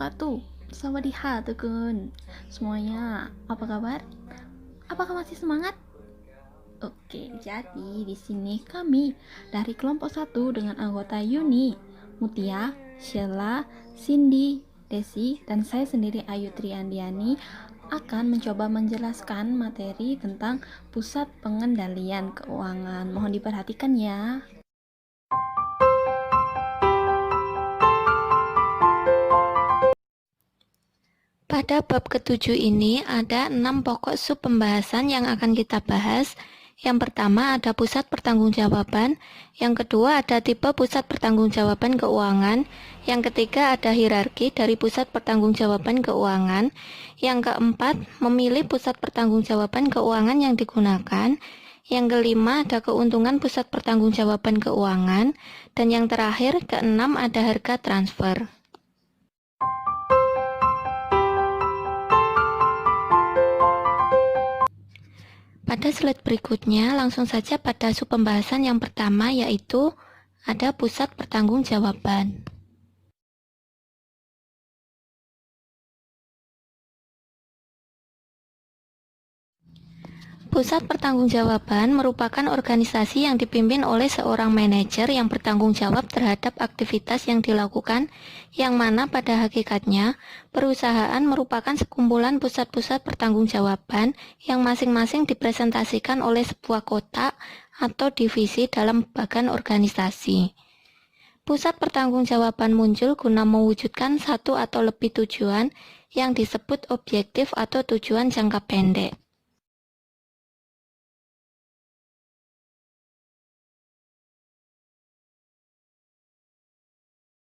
wabarakatuh. Sawadee tegun. Semuanya, apa kabar? Apakah masih semangat? Oke, jadi di sini kami dari kelompok 1 dengan anggota Yuni, Mutia, Sheila, Cindy, Desi, dan saya sendiri Ayu Triandiani akan mencoba menjelaskan materi tentang pusat pengendalian keuangan. Mohon diperhatikan ya. Pada bab ketujuh ini ada 6 pokok sub pembahasan yang akan kita bahas. Yang pertama ada pusat pertanggungjawaban, yang kedua ada tipe pusat pertanggungjawaban keuangan, yang ketiga ada hierarki dari pusat pertanggungjawaban keuangan, yang keempat memilih pusat pertanggungjawaban keuangan yang digunakan, yang kelima ada keuntungan pusat pertanggungjawaban keuangan, dan yang terakhir keenam ada harga transfer. Pada slide berikutnya, langsung saja pada sub pembahasan yang pertama, yaitu ada pusat pertanggungjawaban. Pusat pertanggungjawaban merupakan organisasi yang dipimpin oleh seorang manajer yang bertanggung jawab terhadap aktivitas yang dilakukan, yang mana pada hakikatnya perusahaan merupakan sekumpulan pusat-pusat pertanggungjawaban yang masing-masing dipresentasikan oleh sebuah kotak atau divisi dalam bagan organisasi. Pusat pertanggungjawaban muncul guna mewujudkan satu atau lebih tujuan yang disebut objektif atau tujuan jangka pendek.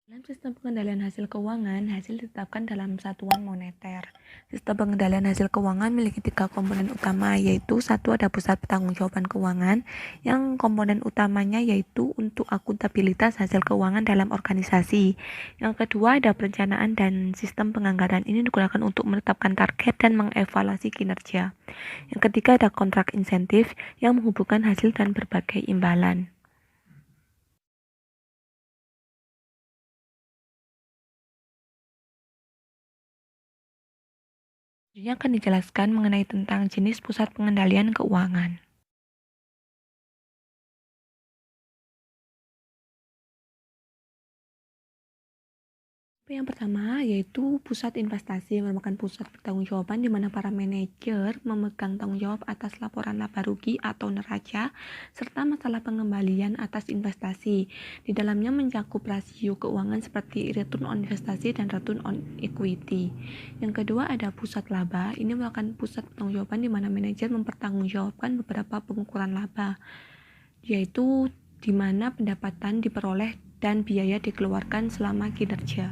Dalam sistem pengendalian hasil keuangan, hasil ditetapkan dalam satuan moneter. Sistem pengendalian hasil keuangan memiliki 3 komponen utama, yaitu satu ada pusat pertanggungjawaban keuangan, yang komponen utamanya yaitu untuk akuntabilitas hasil keuangan dalam organisasi. Yang kedua ada perencanaan dan sistem penganggaran, ini digunakan untuk menetapkan target dan mengevaluasi kinerja. Yang ketiga ada kontrak insentif yang menghubungkan hasil dan berbagai imbalan. Selanjutnya akan dijelaskan mengenai tentang jenis pusat pengendalian keuangan. Yang pertama yaitu pusat investasi, merupakan pusat pertanggungjawaban di mana para manajer memegang tanggung jawab atas laporan laba rugi atau neraca serta masalah pengembalian atas investasi. Di dalamnya mencakup rasio keuangan seperti return on investasi dan return on equity. Yang kedua ada pusat laba, ini merupakan pusat pertanggungjawaban di mana manajer mempertanggungjawabkan beberapa pengukuran laba, yaitu di mana pendapatan diperoleh dan biaya dikeluarkan selama kinerja.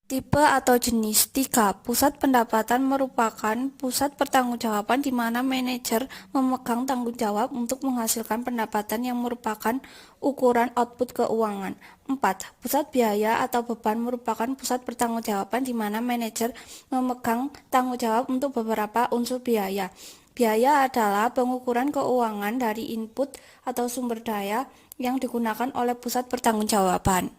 Tipe atau jenis 3. Pusat pendapatan merupakan pusat pertanggungjawaban di mana manajer memegang tanggung jawab untuk menghasilkan pendapatan yang merupakan ukuran output keuangan. 4. Pusat biaya atau beban merupakan pusat pertanggungjawaban di mana manajer memegang tanggung jawab untuk beberapa unsur biaya. Biaya adalah pengukuran keuangan dari input atau sumber daya yang digunakan oleh pusat pertanggungjawaban.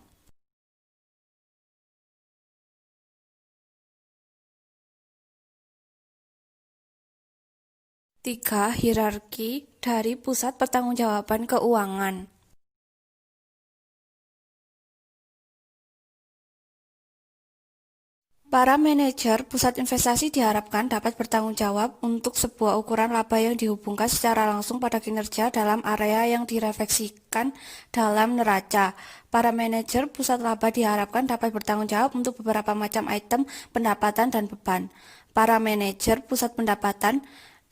3. Hierarki dari pusat pertanggungjawaban keuangan. Para manajer pusat investasi diharapkan dapat bertanggung jawab untuk sebuah ukuran laba yang dihubungkan secara langsung pada kinerja dalam area yang direfleksikan dalam neraca. Para manajer pusat laba diharapkan dapat bertanggung jawab untuk beberapa macam item pendapatan dan beban. Para manajer pusat pendapatan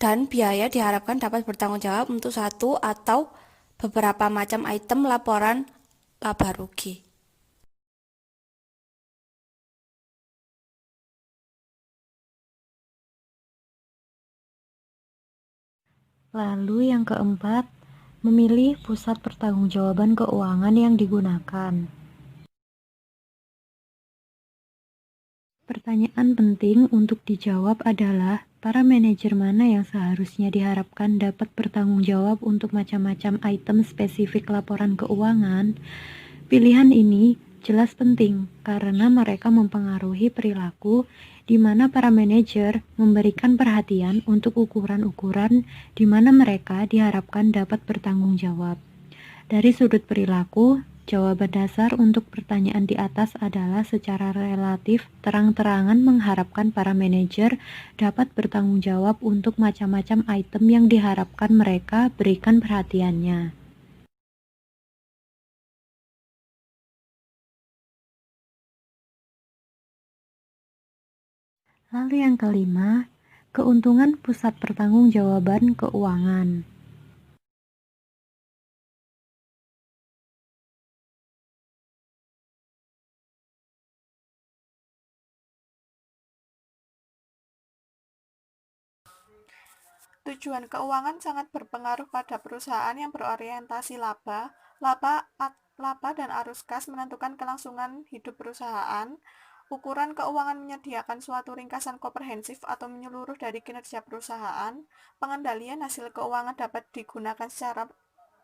dan biaya diharapkan dapat bertanggung jawab untuk satu atau beberapa macam item laporan laba rugi. Lalu yang keempat, memilih pusat pertanggungjawaban keuangan yang digunakan. Pertanyaan penting untuk dijawab adalah para manajer mana yang seharusnya diharapkan dapat bertanggung jawab untuk macam-macam item spesifik laporan keuangan. Pilihan ini jelas penting karena mereka mempengaruhi perilaku di mana para manajer memberikan perhatian untuk ukuran-ukuran di mana mereka diharapkan dapat bertanggung jawab. Dari sudut perilaku, jawaban dasar untuk pertanyaan di atas adalah secara relatif terang-terangan mengharapkan para manajer dapat bertanggung jawab untuk macam-macam item yang diharapkan mereka berikan perhatiannya. Lalu yang kelima, keuntungan pusat pertanggungjawaban keuangan. Tujuan keuangan sangat berpengaruh pada perusahaan yang berorientasi laba. Laba dan arus kas menentukan kelangsungan hidup perusahaan. Ukuran keuangan menyediakan suatu ringkasan komprehensif atau menyeluruh dari kinerja perusahaan. Pengendalian hasil keuangan dapat digunakan secara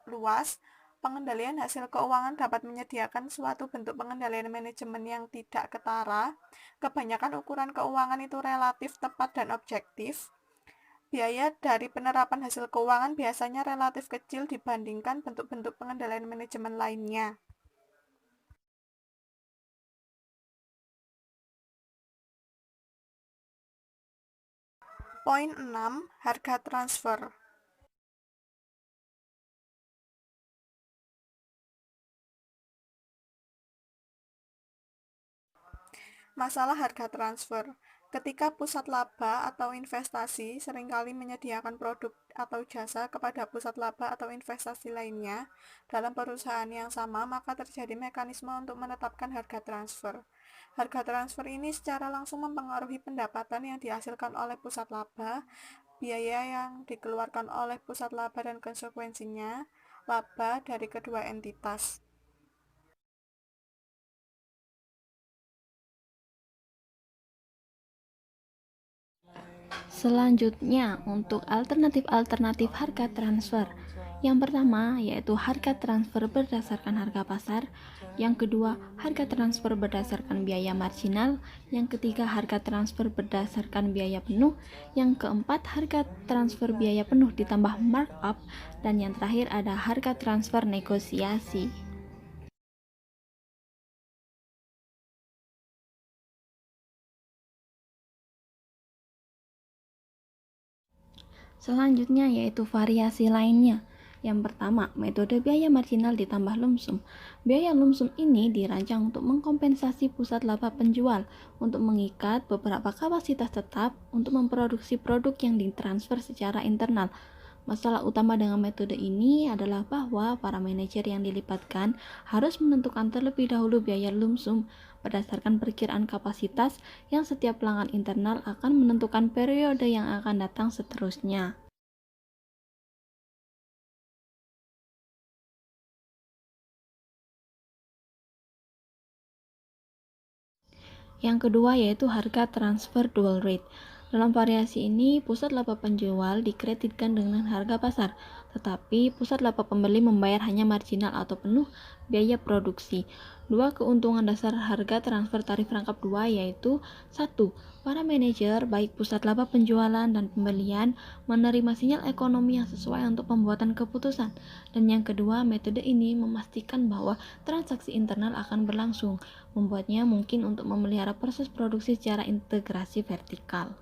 luas. Pengendalian hasil keuangan dapat menyediakan suatu bentuk pengendalian manajemen yang tidak ketara. Kebanyakan ukuran keuangan itu relatif, tepat, dan objektif. Biaya dari penerapan hasil keuangan biasanya relatif kecil dibandingkan bentuk-bentuk pengendalian manajemen lainnya. Poin 6. Harga transfer. Masalah harga transfer. Ketika pusat laba atau investasi seringkali menyediakan produk atau jasa kepada pusat laba atau investasi lainnya dalam perusahaan yang sama, maka terjadi mekanisme untuk menetapkan harga transfer. Harga transfer ini secara langsung mempengaruhi pendapatan yang dihasilkan oleh pusat laba, biaya yang dikeluarkan oleh pusat laba dan konsekuensinya, laba dari kedua entitas. Selanjutnya, untuk alternatif harga transfer. Yang pertama, yaitu harga transfer berdasarkan harga pasar. Yang kedua, harga transfer berdasarkan biaya marginal. Yang ketiga, harga transfer berdasarkan biaya penuh. Yang keempat, harga transfer biaya penuh ditambah markup. Dan yang terakhir ada harga transfer negosiasi. Selanjutnya yaitu variasi lainnya. Yang pertama, metode biaya marginal ditambah lump sum. Biaya lump sum ini dirancang untuk mengkompensasi pusat laba penjual untuk mengikat beberapa kapasitas tetap untuk memproduksi produk yang ditransfer secara internal. Masalah utama dengan metode ini adalah bahwa para manajer yang dilibatkan harus menentukan terlebih dahulu biaya lump sum berdasarkan perkiraan kapasitas yang setiap pelanggan internal akan menentukan periode yang akan datang seterusnya. Yang kedua yaitu harga transfer dual rate. Dalam variasi ini, pusat laba penjual dikreditkan dengan harga pasar, tetapi pusat laba pembeli membayar hanya marginal atau penuh biaya produksi. Dua keuntungan dasar harga transfer tarif rangkap 2 yaitu 1. Para manajer, baik pusat laba penjualan dan pembelian, menerima sinyal ekonomi yang sesuai untuk pembuatan keputusan. Dan yang kedua, metode ini memastikan bahwa transaksi internal akan berlangsung, membuatnya mungkin untuk memelihara proses produksi secara integrasi vertikal.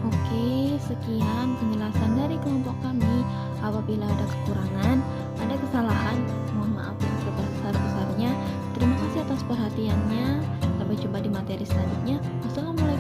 Oke, sekian penjelasan dari kelompok kami. Apabila ada kekurangan, ada kesalahan, mohon maaf yang sebesar-besarnya. Terima kasih atas perhatiannya. Sampai jumpa di materi selanjutnya. Wassalamualaikum.